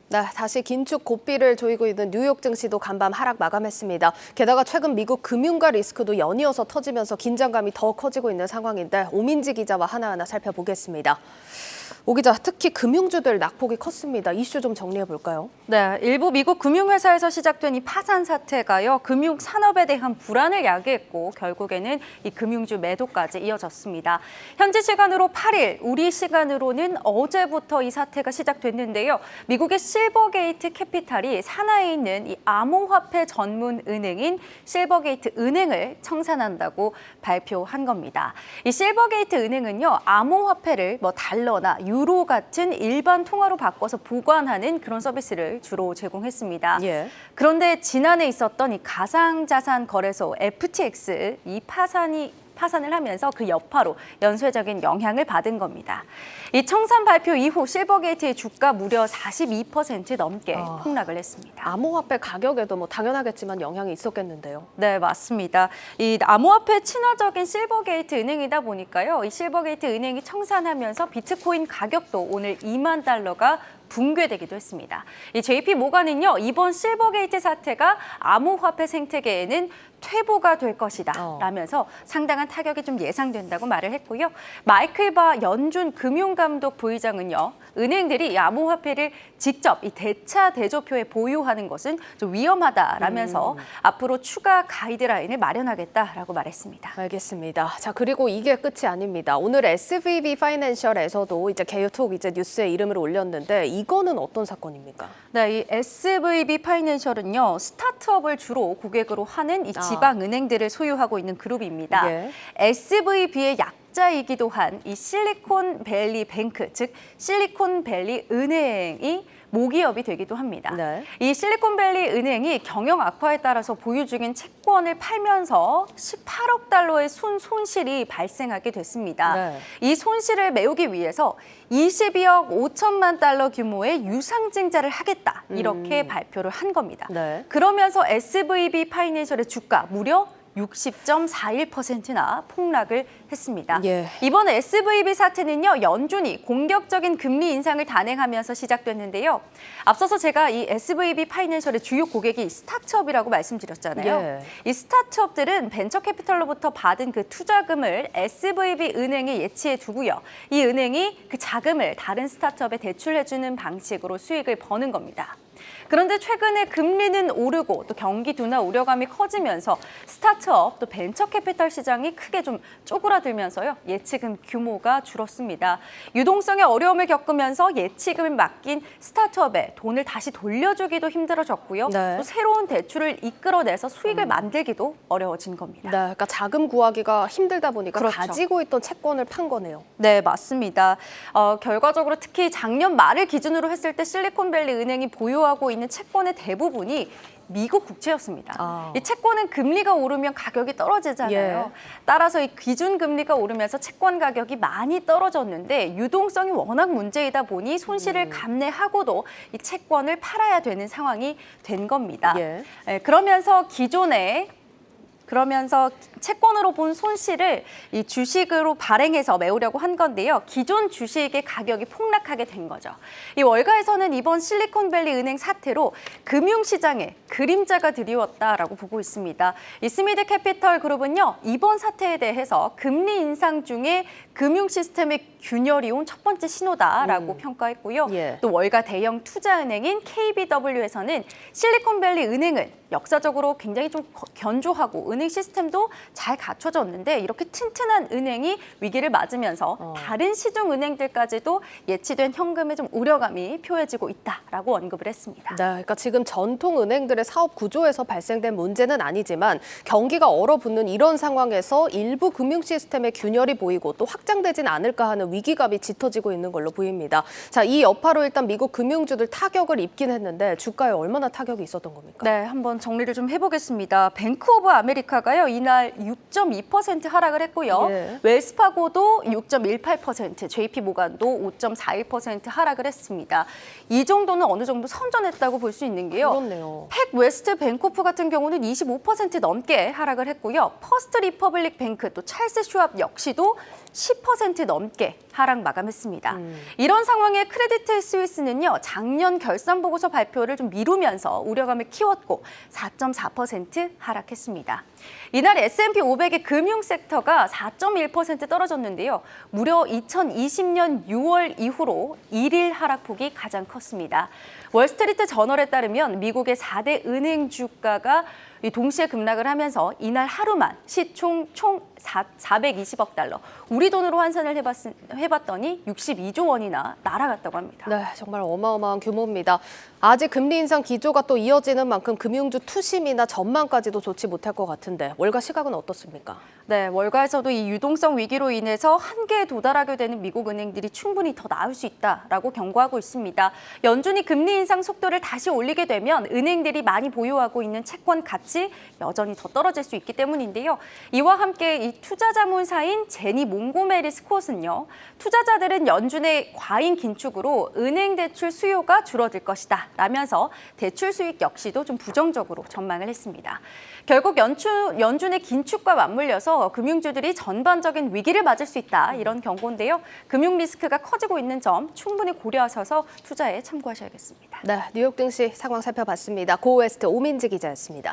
네, 다시 긴축 고삐를 조이고 있는 뉴욕 증시도 간밤 하락 마감했습니다. 게다가 최근 미국 금융가 리스크도 연이어서 터지면서 긴장감이 더 커지고 있는 상황인데 오민지 기자와 하나하나 살펴보겠습니다. 오 기자, 특히 금융주들 낙폭이 컸습니다. 이슈 좀 정리해 볼까요? 네, 일부 미국 금융회사에서 시작된 이 파산 사태가요, 금융 산업에 대한 불안을 야기했고 결국에는 이 금융주 매도까지 이어졌습니다. 현지 시간으로 8일, 우리 시간으로는 어제부터 이 사태가 시작됐는데요. 미국의 실버게이트 캐피탈이 산하에 있는 이 암호화폐 전문 은행인 실버게이트 은행을 청산한다고 발표한 겁니다. 이 실버게이트 은행은요, 암호화폐를 달러나 유로 같은 일반 통화로 바꿔서 보관하는 그런 서비스를 주로 제공했습니다. 예. 그런데 지난해 있었던 이 가상자산 거래소 FTX 이 파산을 하면서 그 여파로 연쇄적인 영향을 받은 겁니다. 이 청산 발표 이후 실버게이트의 주가 무려 42% 넘게 폭락을 했습니다. 암호화폐 가격에도 당연하겠지만 영향이 있었겠는데요. 네, 맞습니다. 이 암호화폐 친화적인 실버게이트 은행이다 보니까요. 이 실버게이트 은행이 청산하면서 비트코인 가격도 오늘 2만 달러가 붕괴되기도 했습니다. 이 JP 모건은요, 이번 실버게이트 사태가 암호화폐 생태계에는 퇴보가 될 것이다 라면서 상당한 타격이 좀 예상된다고 말을 했고요. 마이클 바 연준 금융감독 부의장은요, 은행들이 이 암호화폐를 직접 이 대차 대조표에 보유하는 것은 좀 위험하다라면서 앞으로 추가 가이드라인을 마련하겠다라고 말했습니다. 알겠습니다. 자, 그리고 이게 끝이 아닙니다. 오늘 SVB 파이낸셜에서도 이제 개요톡 뉴스에 이름을 올렸는데 이거는 어떤 사건입니까? 네, 이 SVB 파이낸셜은요, 스타트업을 주로 고객으로 하는 이 지방 은행들을 소유하고 있는 그룹입니다. 예. SVB의 약자이기도 한 이 실리콘밸리 뱅크, 즉 실리콘밸리 은행이 모기업이 되기도 합니다. 네. 이 실리콘밸리 은행이 경영 악화에 따라서 보유 중인 채권을 팔면서 18억 달러의 손실이 발생하게 됐습니다. 네. 이 손실을 메우기 위해서 22억 5천만 달러 규모의 유상증자를 하겠다, 이렇게 발표를 한 겁니다. 네. 그러면서 SVB 파이낸셜의 주가 무려 60.41%나 폭락을 했습니다. 예. 이번 SVB 사태는요, 연준이 공격적인 금리 인상을 단행하면서 시작됐는데요. 앞서서 제가 이 SVB 파이낸셜의 주요 고객이 스타트업이라고 말씀드렸잖아요. 예. 이 스타트업들은 벤처 캐피털로부터 받은 그 투자금을 SVB 은행에 예치해 두고요. 이 은행이 그 자금을 다른 스타트업에 대출해주는 방식으로 수익을 버는 겁니다. 그런데 최근에 금리는 오르고 또 경기 둔화 우려감이 커지면서 스타트업 또 벤처 캐피털 시장이 크게 좀 쪼그라들면서요, 예치금 규모가 줄었습니다. 유동성에 어려움을 겪으면서 예치금을 맡긴 스타트업에 돈을 다시 돌려주기도 힘들어졌고요. 네. 또 새로운 대출을 이끌어내서 수익을 만들기도 어려워진 겁니다. 네, 그러니까 자금 구하기가 힘들다 보니까 그렇죠. 가지고 있던 채권을 판 거네요. 네, 맞습니다. 결과적으로 특히 작년 말을 기준으로 했을 때 실리콘밸리 은행이 보유하고 있는 채권의 대부분이 미국 국채였습니다. 이 채권은 금리가 오르면 가격이 떨어지잖아요. 예. 따라서 이 기준 금리가 오르면서 채권 가격이 많이 떨어졌는데 유동성이 워낙 문제이다 보니 손실을 감내하고도 이 채권을 팔아야 되는 상황이 된 겁니다. 예. 그러면서 채권으로 본 손실을 이 주식으로 발행해서 메우려고 한 건데요. 기존 주식의 가격이 폭락하게 된 거죠. 이 월가에서는 이번 실리콘밸리 은행 사태로 금융시장에 그림자가 드리웠다라고 보고 있습니다. 이 스미드 캐피털 그룹은요, 이번 사태에 대해서 금리 인상 중에 금융 시스템의 균열이 온 첫 번째 신호다라고 평가했고요. 예. 또 월가 대형 투자은행인 KBW에서는 실리콘밸리 은행은 역사적으로 굉장히 좀 견조하고 은행 시스템도 잘 갖춰졌는데 이렇게 튼튼한 은행이 위기를 맞으면서 다른 시중 은행들까지도 예치된 현금에 좀 우려감이 표해지고 있다라고 언급을 했습니다. 네, 그러니까 지금 전통 은행들의 사업 구조에서 발생된 문제는 아니지만 경기가 얼어붙는 이런 상황에서 일부 금융 시스템의 균열이 보이고 또 확장되진 않을까 하는 위기감이 짙어지고 있는 걸로 보입니다. 자, 이 여파로 일단 미국 금융주들 타격을 입긴 했는데 주가에 얼마나 타격이 있었던 겁니까? 네, 한번 정리를 좀 해보겠습니다. 뱅크 오브 아메리카가요, 이날 6.2% 하락을 했고요. 예. 웰스파고도 6.18%, JP 모간도 5.41% 하락을 했습니다. 이 정도는 어느 정도 선전했다고 볼 수 있는 게요. 그렇네요. 팩 웨스트 뱅코프 같은 경우는 25% 넘게 하락을 했고요. 퍼스트 리퍼블릭 뱅크 또 찰스 슈왑 역시도 10% 넘게 하락 마감했습니다. 이런 상황에 크레디트 스위스는요, 작년 결산 보고서 발표를 좀 미루면서 우려감을 키웠고 4.4% 하락했습니다. 이날 S&P 500의 금융 섹터가 4.1% 떨어졌는데요. 무려 2020년 6월 이후로 1일 하락폭이 가장 컸습니다. 월스트리트 저널에 따르면 미국의 4대 은행 주가가 동시에 급락을 하면서 이날 하루만 시총 총 420억 달러, 우리 돈으로 환산을 해봤더니 62조 원이나 날아갔다고 합니다. 네, 정말 어마어마한 규모입니다. 아직 금리 인상 기조가 또 이어지는 만큼 금융주 투심이나 전망까지도 좋지 못할 것 같은데 월가 시각은 어떻습니까? 네, 월가에서도 이 유동성 위기로 인해서 한계에 도달하게 되는 미국 은행들이 충분히 더 나을 수 있다라고 경고하고 있습니다. 연준이 금리 인상 속도를 다시 올리게 되면 은행들이 많이 보유하고 있는 채권 가치 여전히 더 떨어질 수 있기 때문인데요. 이와 함께 이 투자 자문사인 제니 몽고메리 스콧은요, 투자자들은 연준의 과잉 긴축으로 은행 대출 수요가 줄어들 것이다 라면서 대출 수익 역시도 좀 부정적으로 전망을 했습니다. 결국 연준의 긴축과 맞물려서 금융주들이 전반적인 위기를 맞을 수 있다, 이런 경고인데요. 금융 리스크가 커지고 있는 점 충분히 고려하셔서 투자에 참고하셔야겠습니다. 네, 뉴욕 증시 상황 살펴봤습니다. 고웨스트 오민지 기자였습니다.